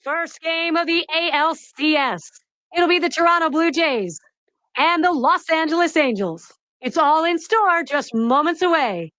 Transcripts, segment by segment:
First game of the ALCS. It'll be the Toronto Blue Jays and the Los Angeles Angels. It's all in store just moments away.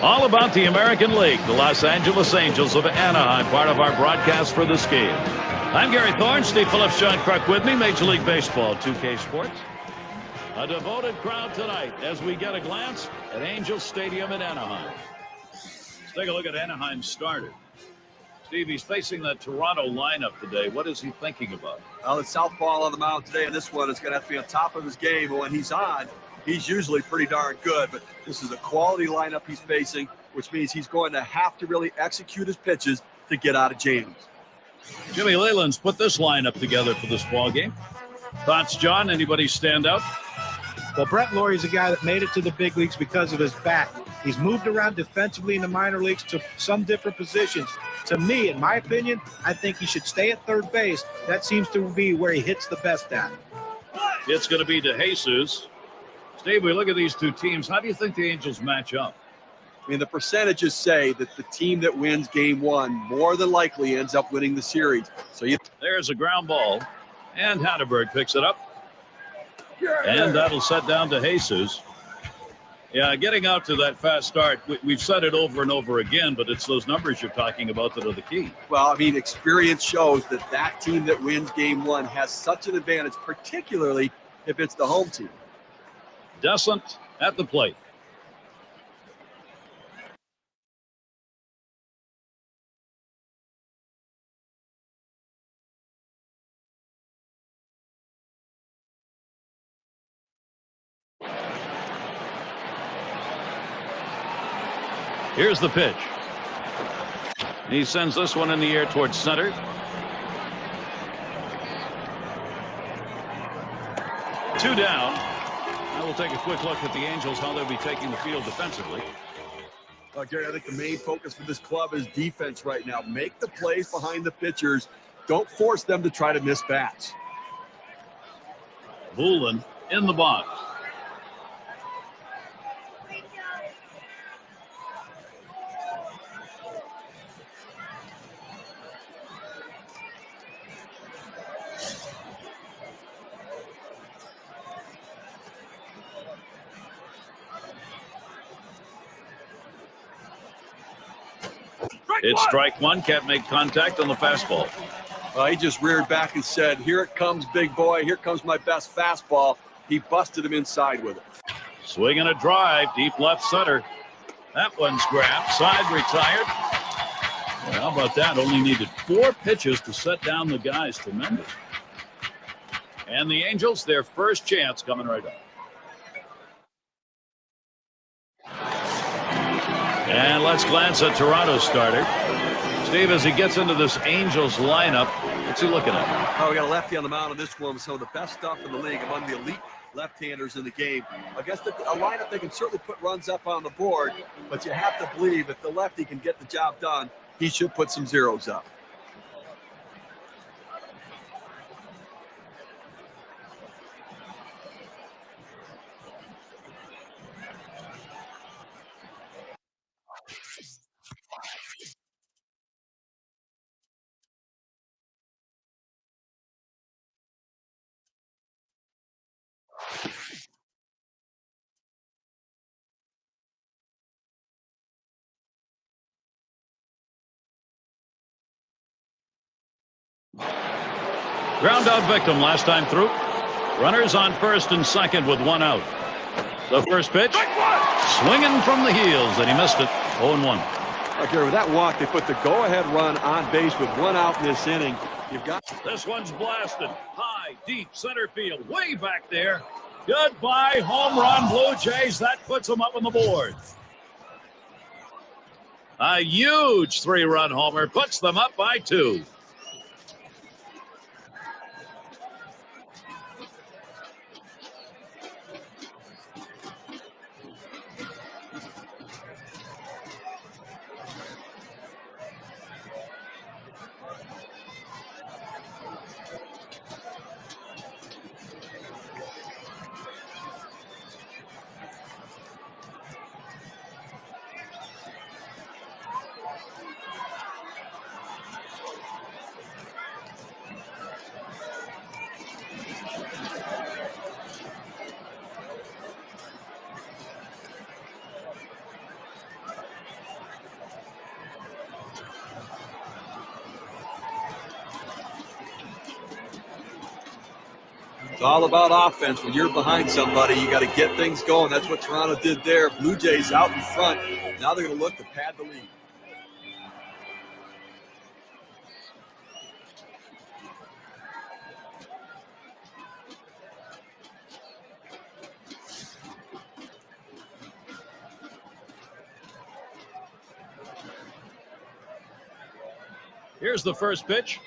All about the American League, the Los Angeles Angels of Anaheim, part of our broadcast for this game. I'm Gary Thorne, Steve Phillips, Sean Kruk with me, Major League Baseball, 2K Sports. A devoted crowd tonight as we get a glance at Angels Stadium in Anaheim. Let's take a look at Anaheim's starter. Steve, he's facing the Toronto lineup today. What is he thinking about? Well, the southpaw on the mound today, and this one is going to have to be on top of his game. But when he's on, he's usually pretty darn good. But this is a quality lineup he's facing, which means he's going to have to really execute his pitches to get out of James. Jimmy Leyland's put this lineup together for this ball game. Thoughts, John? Anybody stand out? Well, Brett Laurie's a guy that made it to the big leagues because of his bat. He's moved around defensively in the minor leagues to some different positions. To me, in my opinion, I think he should stay at third base. That seems to be where he hits the best at. It's going to be DeJesus. Steve, we look at these two teams. How do you think the Angels match up? I mean, the percentages say that the team that wins game one more than likely ends up winning the series. So there's a ground ball, and Hatterberg picks it up. And that'll set down DeJesus. Yeah, getting out to that fast start, we've said it over and over again, but it's those numbers you're talking about that are the key. Well, I mean, experience shows that that team that wins game one has such an advantage, particularly if it's the home team. Descent at the plate. Here's the pitch. He sends this one in the air towards center. Two down. Now we'll take a quick look at the Angels, how they'll be taking the field defensively. Gary, I think the main focus for this club is defense right now. Make the plays behind the pitchers. Don't force them to try to miss bats. Bullen in the box. It's strike one. Can't make contact on the fastball. He just reared back and said, here it comes, big boy. Here comes my best fastball. He busted him inside with it. Swing and a drive. Deep left center. That one's grabbed. Side retired. Well, how about that? Only needed 4 pitches to set down the guys. Tremendous. And the Angels, their first chance coming right up. And let's glance at Toronto's starter. Steve, as he gets into this Angels lineup, What's he looking at? Oh, we got a lefty on the mound on this one with some of the best stuff in the league, among the elite left-handers in the game. I guess a lineup that can certainly put runs up on the board, but you have to believe if the lefty can get the job done, he should put some zeros up. Ground out victim last time through. Runners on first and second with one out. The first pitch, swinging from the heels, and he missed it. 0-1. Okay, with that walk, they put the go-ahead run on base with one out in this inning. You've got this one's blasted high, deep center field, way back there. Goodbye, home run, Blue Jays. That puts them up on the board. A huge 3-run homer puts them up by 2. It's all about offense. When you're behind somebody, you got to get things going. That's what Toronto did there. Blue Jays out in front. Now they're going to look to pad the lead. Here's the first pitch.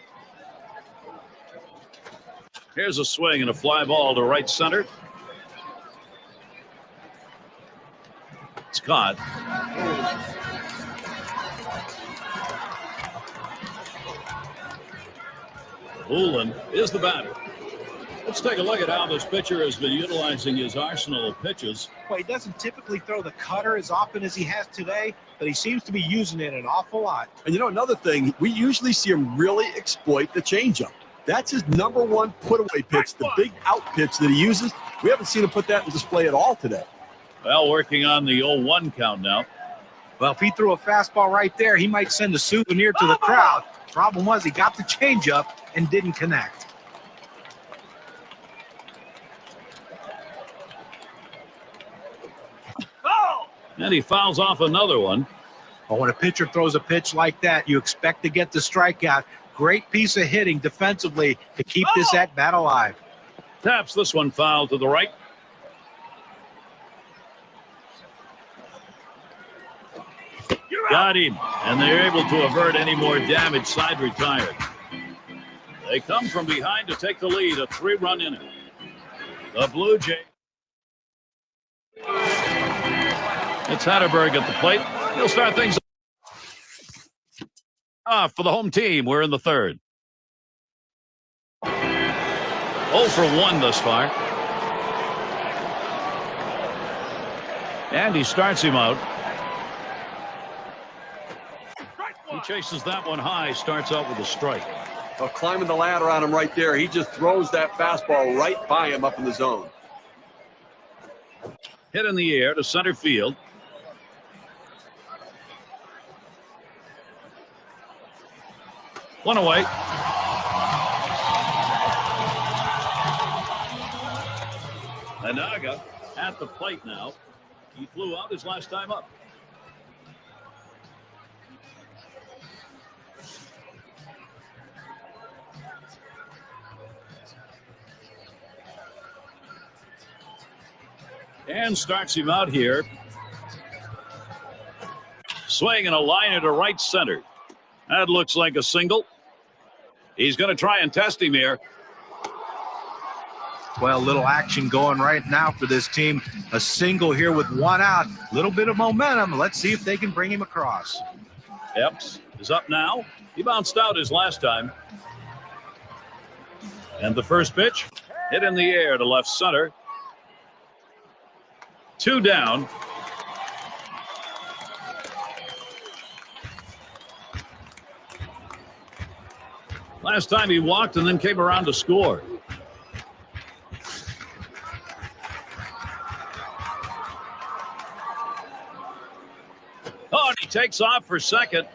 Here's a swing and a fly ball to right center. It's caught. Hoolan is the batter. Let's take a look at how this pitcher has been utilizing his arsenal of pitches. Well, he doesn't typically throw the cutter as often as he has today, but he seems to be using it an awful lot. And you know, another thing, we usually see him really exploit the changeup. That's his number one put-away pitch, the big out pitch that he uses. We haven't seen him put that in display at all today. Well, working on the 0-1 count now. Well, if he threw a fastball right there, he might send a souvenir to the crowd. Problem was he got the changeup and didn't connect. And he fouls off another one. But when a pitcher throws a pitch like that, you expect to get the strikeout. Great piece of hitting defensively to keep this at-bat alive. Taps this one foul to the right. Got him, and they're able to avert any more damage. Side retired. They come from behind to take the lead, a 3-run inning. The Blue Jays. It's Hatterberg at the plate. He'll start things off for the home team. We're in the third. 0 for 1 thus far. And he starts him out. He chases that one high, starts out with a strike. Well, climbing the ladder on him right there. He just throws that fastball right by him up in the zone. Hit in the air to center field. One away. Anaga at the plate now. He flew out his last time up. And starts him out here. Swing and a liner to right center. That looks like a single. He's going to try and test him here. Well, little action going right now for this team. A single here with one out. Little bit of momentum. Let's see if they can bring him across. Epps is up now. He bounced out his last time. And the first pitch hit in the air to left center. 2 down. Last time he walked and then came around to score. Oh, and he takes off for second.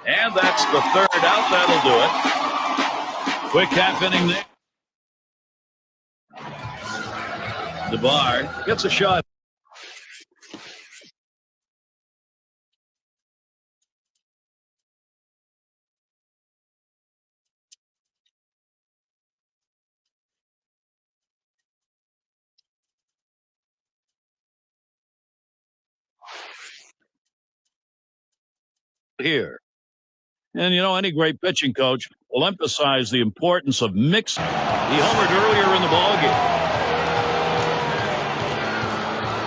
And that's the 3rd out. That'll do it. Quick half inning there. DeBar gets a shot. Here. And, you know, any great pitching coach will emphasize the importance of mixing. He homered earlier in the ballgame.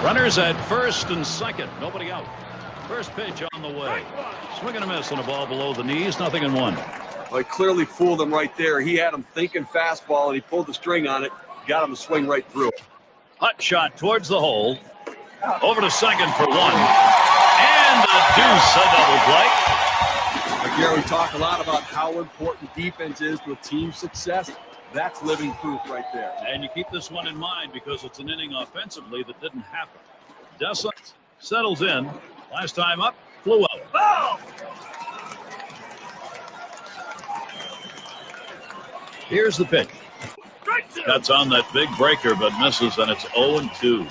Runners at first and second. Nobody out. First pitch on the way. Swing and a miss on a ball below the knees. 0-1. Well, he clearly fooled him right there. He had him thinking fastball, and he pulled the string on it. Got him to swing right through it. Hut shot towards the hole. Over to second for 1. And a deuce, a double play. Gary, we talk a lot about how important defense is to a team's success. That's living proof right there. And you keep this one in mind because it's an inning offensively that didn't happen. Dessa settles in. Last time up, flew out. Oh! Here's the pitch. That's on that big breaker, but misses, and it's 0-2.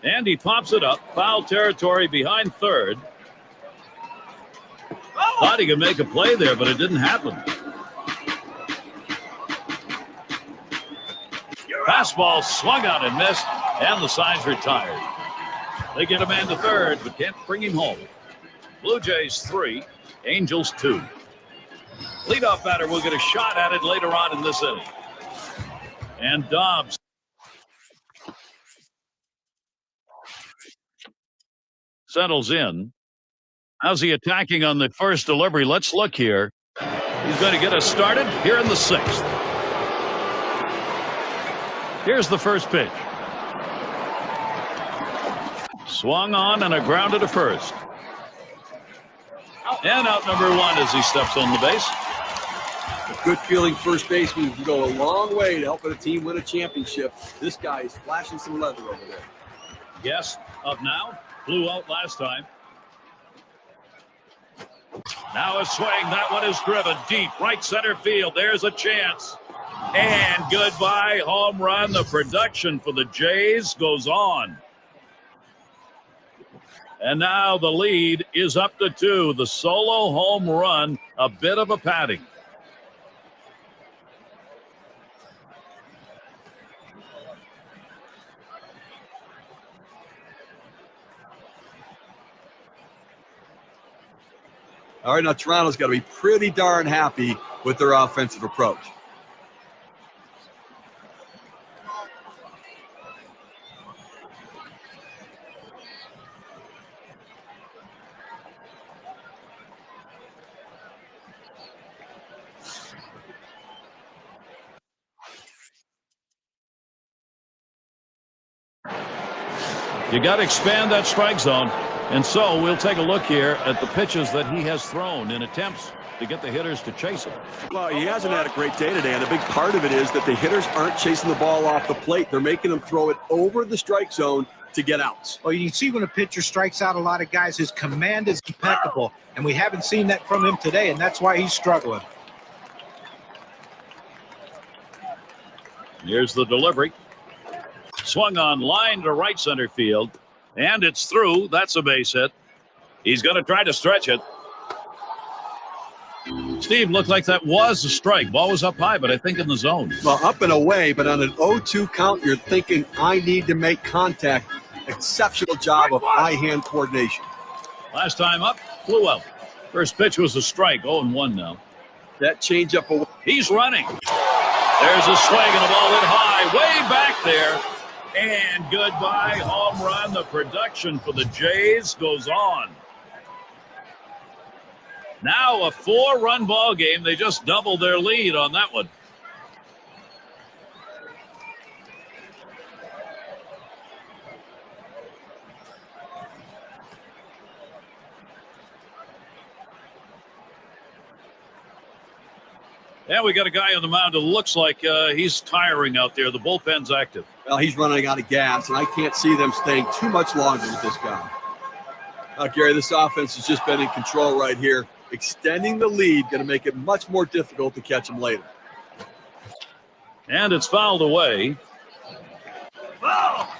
And he pops it up. Foul territory behind third. Thought he could make a play there, but it didn't happen. Fastball swung out and missed, and the side's retired. They get a man to third, but can't bring him home. Blue Jays 3, Angels 2. Leadoff batter will get a shot at it later on in this inning. And Dobbs settles in. How's he attacking on the first delivery? Let's look here. He's going to get us started here in the 6th. Here's the first pitch. Swung on and a grounded to first. And out number 1 as he steps on the base. A good feeling first baseman can go a long way to helping a team win a championship. This guy is flashing some leather over there. Yes, up now. Blew out last time. Now a swing. That one is driven deep. Right center field. There's a chance. And goodbye. Home run. The production for the Jays goes on. And now the lead is up to 2. The solo home run. A bit of a padding. All right, now Toronto's got to be pretty darn happy with their offensive approach. You got to expand that strike zone. And so we'll take a look here at the pitches that he has thrown in attempts to get the hitters to chase him. Well, he hasn't had a great day today, and a big part of it is that the hitters aren't chasing the ball off the plate. They're making them throw it over the strike zone to get outs. Well, you can see when a pitcher strikes out a lot of guys, his command is impeccable, and we haven't seen that from him today, and that's why he's struggling. Here's the delivery. Swung on line to right center field. And it's through. That's a base hit. He's going to try to stretch it. Steve, looked like that was a strike. Ball was up high, but I think in the zone. Well, up and away, but on an 0-2 count, you're thinking, I need to make contact. exceptional job of eye-hand coordination. Last time up, flew out. First pitch was a strike, 0-1 now. That changeup, he's running. There's a swing and the ball hit high, way back there. And goodbye, home run. The production for the Jays goes on. Now a 4-run ball game. They just doubled their lead on that one. Yeah, we got a guy on the mound who looks like he's tiring out there. The bullpen's active. Well, he's running out of gas, and I can't see them staying too much longer with this guy. Gary, this offense has just been in control right here. Extending the lead, going to make it much more difficult to catch him later. And it's fouled away. Oh!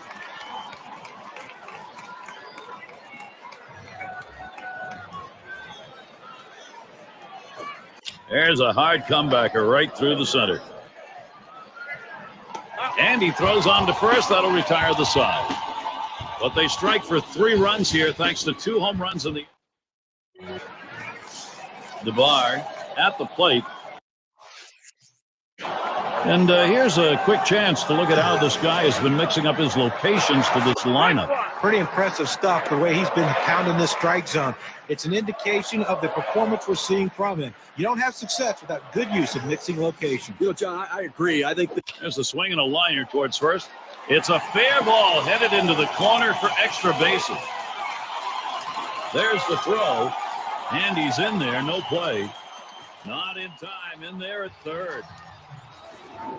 There's a hard comebacker right through the center. And he throws on to first. That'll retire the side. But they strike for 3 runs here thanks to 2 home runs in the DeBar at the plate. And here's a quick chance to look at how this guy has been mixing up his locations to this lineup. Pretty impressive stuff, the way he's been pounding this strike zone. It's an indication of the performance we're seeing from him. You don't have success without good use of mixing locations. You know, John, I agree. I think there's a swing and a liner towards first. It's a fair ball headed into the corner for extra bases. There's the throw. And he's in there, no play. Not in time, in there at third.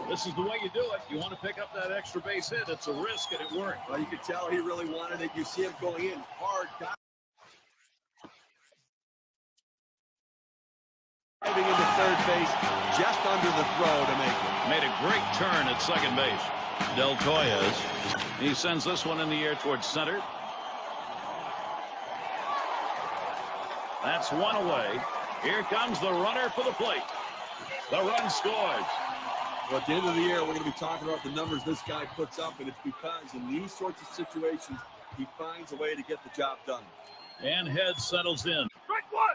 This is the way you do it. You want to pick up that extra base hit. It's a risk, and it worked. Well, you could tell he really wanted it. You see him going in hard. Diving into third base, just under the throw to make it. Made a great turn at second base. Del Toyes. He sends this one in the air towards center. That's one away. Here comes the runner for the plate. The run scores. Well, at the end of the year, we're going to be talking about the numbers this guy puts up, and it's because in these sorts of situations, he finds a way to get the job done. And Head settles in.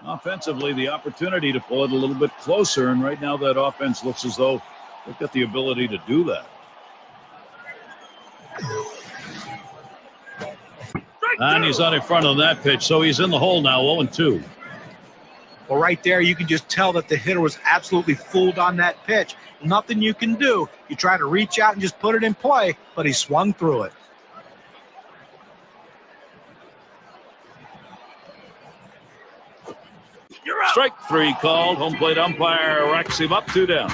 Offensively, the opportunity to pull it a little bit closer, and right now that offense looks as though they've got the ability to do that. And he's not in front on that pitch, so he's in the hole now, 0-2. Well, right there, you can just tell that the hitter was absolutely fooled on that pitch. Nothing you can do. You try to reach out and just put it in play, but he swung through it. Strike 3 called. Home plate umpire racks him up, 2 down.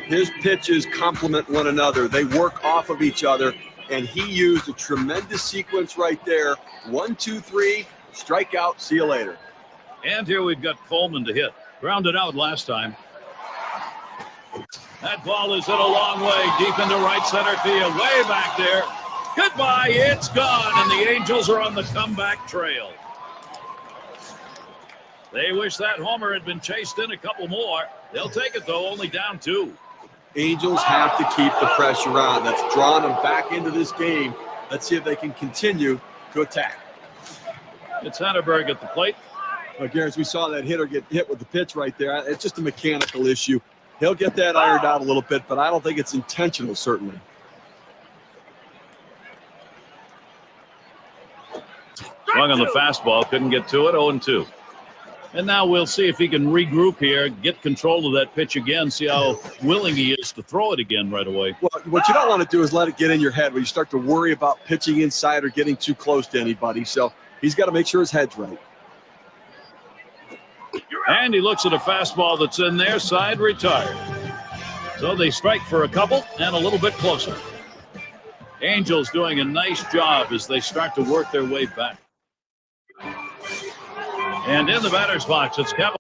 His pitches complement one another. They work off of each other, and he used a tremendous sequence right there. 1, 2, 3, strike out, see you later. And here we've got Coleman to hit. Grounded out last time. That ball is hit a long way, deep into right center field, way back there. Goodbye, it's gone, and the Angels are on the comeback trail. They wish that homer had been chased in a couple more. They'll take it, though, only down 2. Angels have to keep the pressure on. That's drawn them back into this game. Let's see if they can continue to attack. It's Hatterberg at the plate. Gary, as we saw that hitter get hit with the pitch right there, it's just a mechanical issue. He'll get that ironed out a little bit, but I don't think it's intentional, certainly. Swung on the fastball, couldn't get to it, 0-2. And now we'll see if he can regroup here, get control of that pitch again, see how willing he is to throw it again right away. Well, what you don't want to do is let it get in your head when you start to worry about pitching inside or getting too close to anybody. So he's got to make sure his head's right. And he looks at a fastball that's in there, side retired. So they strike for a couple and a little bit closer. Angels doing a nice job as they start to work their way back. And in the batter's box, it's Kevin.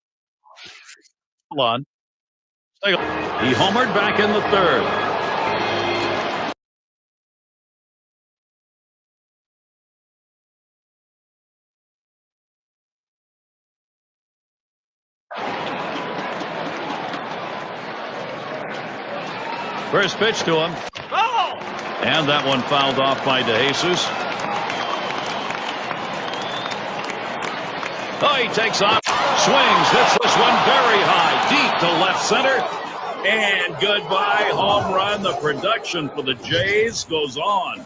He homered back in the third. First pitch to him. And that one fouled off by DeJesus. Oh, he takes off, swings, hits this one very high, deep to left center. And goodbye, home run. The production for the Jays goes on.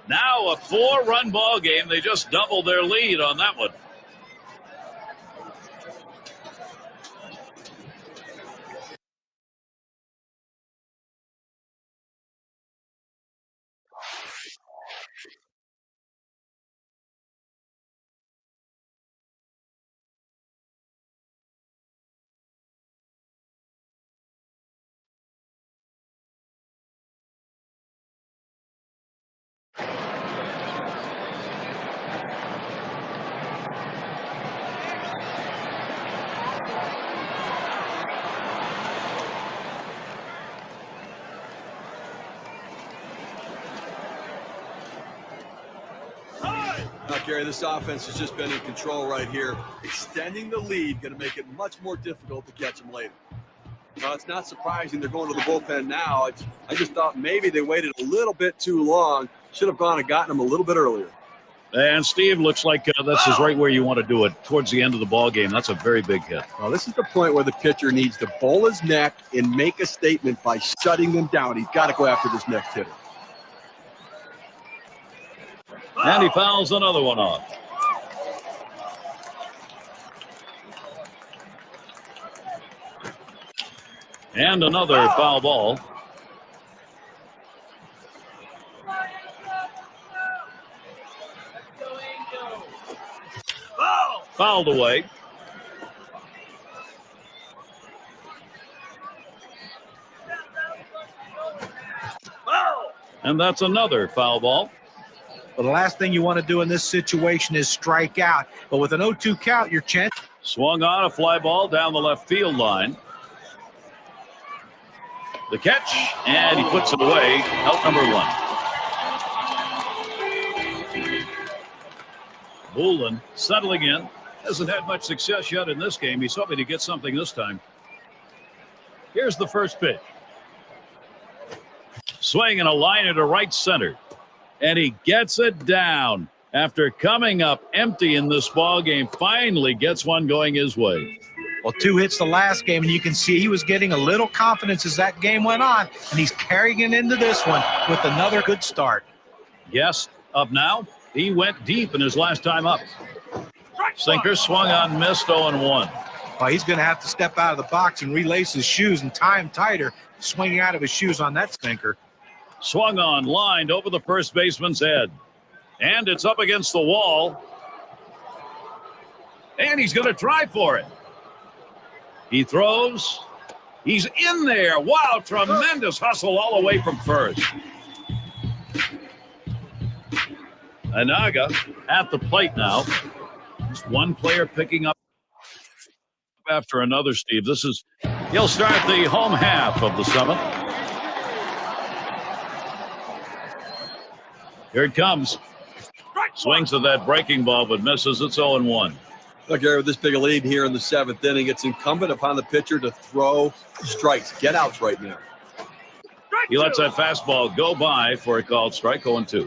Now a 4-run ball game. They just doubled their lead on that one. Gary, this offense has just been in control right here. Extending the lead, going to make it much more difficult to catch them later. It's not surprising they're going to the bullpen now. I just thought maybe they waited a little bit too long. Should have gone and gotten them a little bit earlier. And Steve, looks like this is right where you want to do it, towards the end of the ball game. That's a very big hit. Well, this is the point where the pitcher needs to bowl his neck and make a statement by shutting them down. He's got to go after this next hitter. And he fouls another one off. And another foul ball. Fouled away. And that's another foul ball. Well, the last thing you want to do in this situation is strike out. But with an 0-2 count, your chance. Swung on a fly ball down the left field line. The catch, and he puts it away. Out number 1. Bullen settling in. Hasn't had much success yet in this game. He's hoping to get something this time. Here's the first pitch. Swing and a liner to right center. And he gets it down after coming up empty in this ball game. Finally gets one going his way. Well, 2 hits the last game, and you can see he was getting a little confidence as that game went on, and he's carrying it into this one with another good start. Yes, up now. He went deep in his last time up. Sinker swung on, missed 0-1. Well, he's going to have to step out of the box and relace his shoes and tie him tighter, swinging out of his shoes on that sinker. Swung on, lined over the first baseman's head. And it's up against the wall. And he's going to try for it. He throws. He's in there. Wow, tremendous hustle all the way from first. Anaga at the plate now. Just one player picking up after another, Steve. He'll start the home half of the 7th. Here it comes. Swings at that breaking ball, but misses. It's 0-1. Look, Gary, with this big a lead here in the 7th inning, it's incumbent upon the pitcher to throw strikes, get outs right now. He lets that fastball go by for a called strike. 0-2.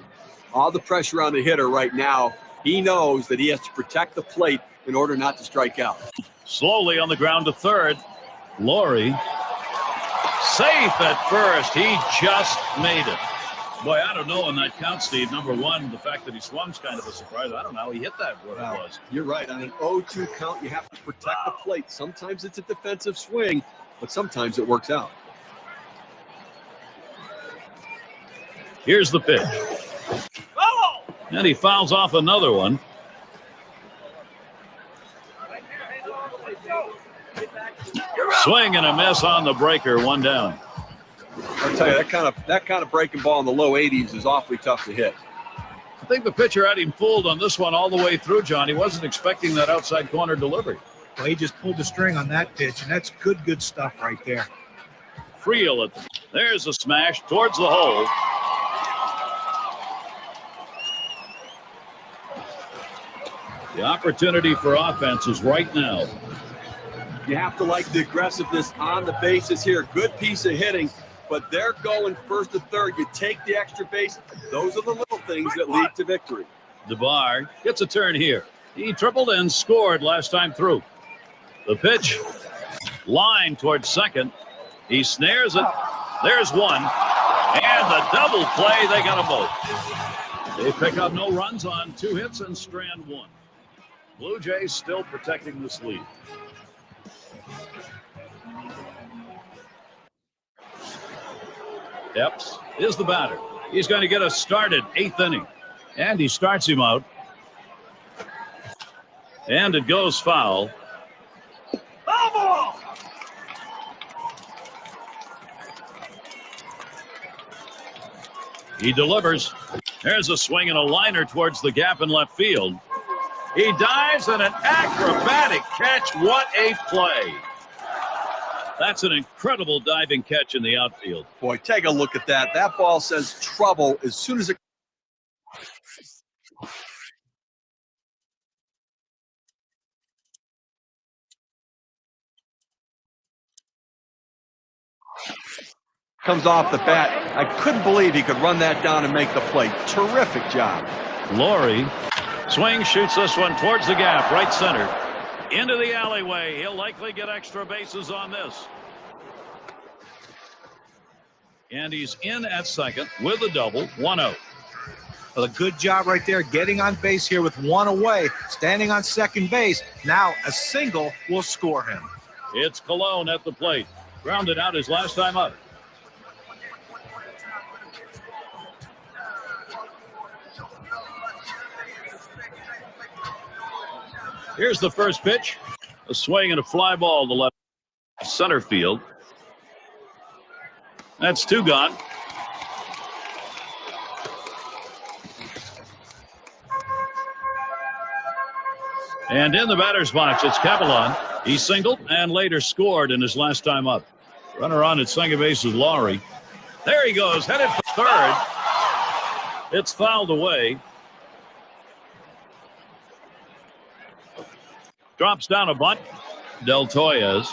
All the pressure on the hitter right now. He knows that he has to protect the plate in order not to strike out. Slowly on the ground to third. Laurie safe at first. He just made it. Boy, I don't know on that count, Steve. Number 1, the fact that he swung's kind of a surprise. I don't know. He hit that where it was. You're right. On an 0-2 count, you have to protect the plate. Sometimes it's a defensive swing, but sometimes it works out. Here's the pitch. And he fouls off another one. Swing and a miss on the breaker. 1 down. I'll tell you, that kind of breaking ball in the low 80s is awfully tough to hit. I think the pitcher had him fooled on this one all the way through, John. He wasn't expecting that outside corner delivery. Well, he just pulled the string on that pitch, and that's good stuff right there. Friel, there's a smash towards the hole. The opportunity for offense is right now. You have to like the aggressiveness on the bases here. Good piece of hitting, but they're going first to third. You take the extra base. Those are the little things that lead to victory. DeBar gets a turn here. He tripled and scored last time through. The pitch, line towards second. He snares it. There's one. And the double play, they got them both. They pick up no runs on 2 hits and strand 1. Blue Jays still protecting this lead. Epps is the batter. He's going to get us started 8th inning. And he starts him out. And it goes foul. He delivers. There's a swing and a liner towards the gap in left field. He dives and an acrobatic catch. What a play. That's an incredible diving catch in the outfield. Boy, take a look at that. That ball says trouble as soon as it comes off the bat. I couldn't believe he could run that down and make the play. Terrific job. Laurie swings, shoots this one towards the gap, right center. Into the alleyway. He'll likely get extra bases on this. And he's in at second with a double, 1-0. Well, a good job right there, getting on base here with 1 away, standing on second base. Now a single will score him. It's Colon at the plate. Grounded out his last time up. Here's the first pitch. A swing and a fly ball to left center field. That's 2 gone. And in the batter's box, it's Cavalon. He singled and later scored in his last time up. Runner on at second base is Laurie. There he goes, headed for third. It's fouled away. Drops down a bunt. Del Toyes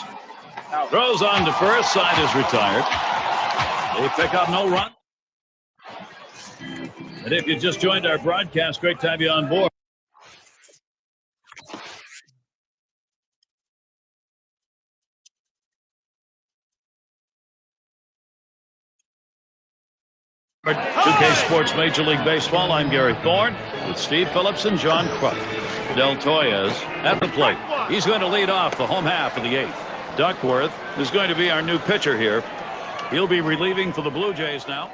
throws on to first. Side is retired. They pick up no run. And if you just joined our broadcast, great to have you on board. UK Sports Major League Baseball. I'm Gary Thorne with Steve Phillips and John Kruk. Del Toyes at the plate. He's going to lead off the home half of the 8th. Duckworth is going to be our new pitcher here. He'll be relieving for the Blue Jays now.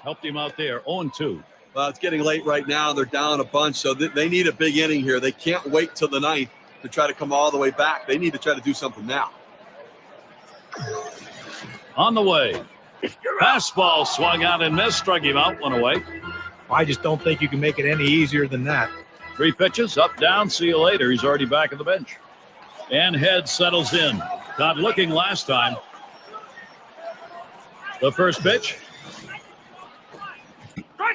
Helped him out there. 0-2. Well, it's getting late right now. They're down a bunch, so they need a big inning here. They can't wait till the 9th to try to come all the way back. They need to try to do something now. On the way. Fastball swung out and missed. Struck him out. 1 away. I just don't think you can make it any easier than that. 3 pitches. Up, down. See you later. He's already back on the bench. And Head settles in. Not looking last time. The first pitch.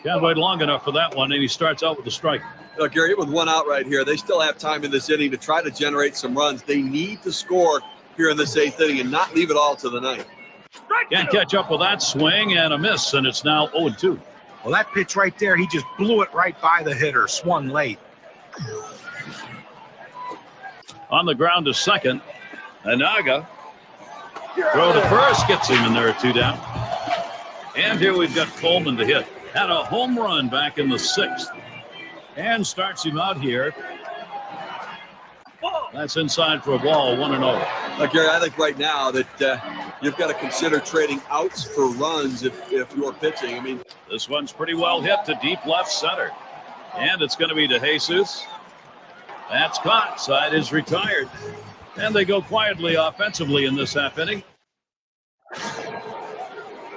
Can't wait long enough for that one, and he starts out with a strike. Look, Gary, with 1 out right here, they still have time in this inning to try to generate some runs. They need to score here in this 8th inning and not leave it all to the 9th. Can't catch up with that swing and a miss, and it's now 0-2. Well, that pitch right there, he just blew it right by the hitter, swung late. On the ground to second, Anaga. Throw to first, gets him, and there are 2 down. And here we've got Coleman to hit. Had a home run back in the 6th. And starts him out here. That's inside for a ball, 1-0. Look, Gary, I think right now that you've got to consider trading outs for runs if you're pitching. I mean, this one's pretty well hit to deep left center. And it's going to be to Jesus. That's caught. Side is retired. And they go quietly offensively in this half inning.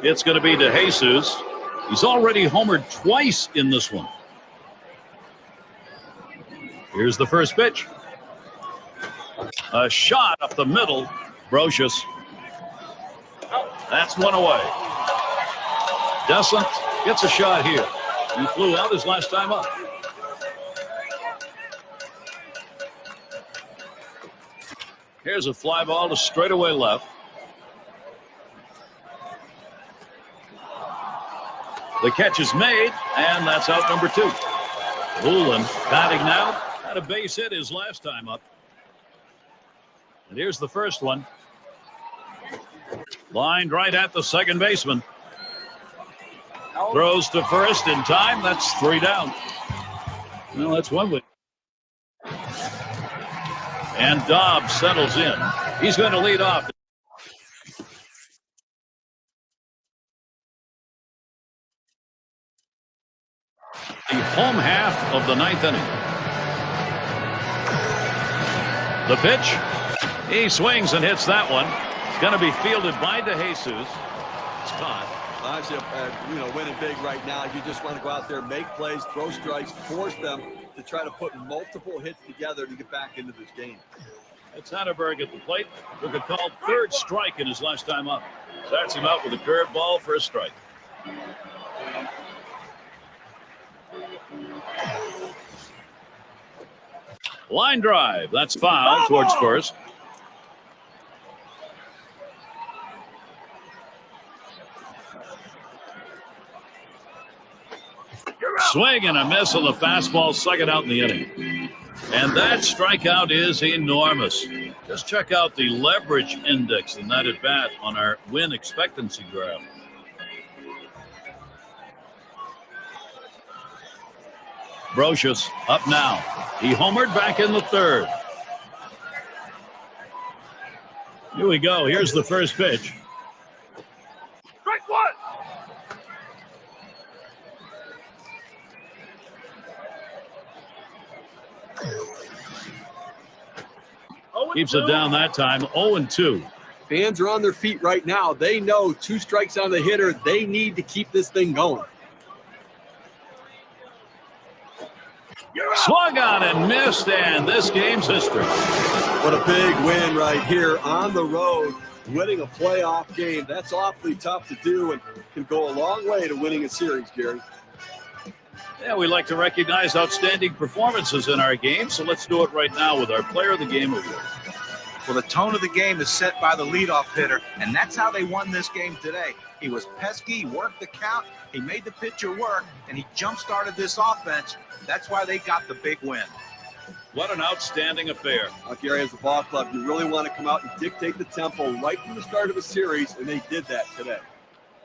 It's going to be to Jesus. He's already homered twice in this one. Here's the first pitch. A shot up the middle. Brocious. That's 1 away. Descent gets a shot here. He flew out his last time up. Here's a fly ball to straightaway left. The catch is made, and that's out number 2. Hoolan batting now. Had a base hit his last time up. And here's the first one. Lined right at the second baseman. Throws to first in time. That's 3 down. Well, that's one way. And Dobbs settles in. He's going to lead off. The home half of the 9th inning. The pitch. He swings and hits that one. It's going to be fielded by DeJesus. It's caught. Obviously, winning big right now. You just want to go out there, make plays, throw strikes, force them to try to put multiple hits together to get back into this game. It's Hatterberg at the plate. Took a called third strike in his last time up. Starts him out with a curveball for a strike. Line drive. That's foul towards first. Swing and a miss on the fastball, second out in the inning. And that strikeout is enormous. Just check out the leverage index in that at bat on our win expectancy graph. Brocious up now. He homered back in the third. Here we go. Here's the first pitch. Strike one. Keeps it down that time. 0-2. Fans are on their feet right now. They know 2 strikes on the hitter. They need to keep this thing going. Swung on and missed, and this game's history. What a big win right here on the road, winning a playoff game. That's awfully tough to do and can go a long way to winning a series, Gary. Yeah, we like to recognize outstanding performances in our game, so let's do it right now with our Player of the Game award. Well, the tone of the game is set by the leadoff hitter, and that's how they won this game today. He was pesky, he worked the count, he made the pitcher work, and he jump-started this offense. That's why they got the big win. What an outstanding affair. Gary, as a ball club, you really want to come out and dictate the tempo right from the start of a series, and they did that today.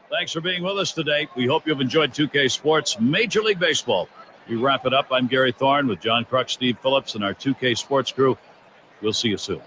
Thanks for being with us today. We hope you've enjoyed 2K Sports Major League Baseball. We wrap it up. I'm Gary Thorne with John Kruk, Steve Phillips, and our 2K Sports crew. We'll see you soon.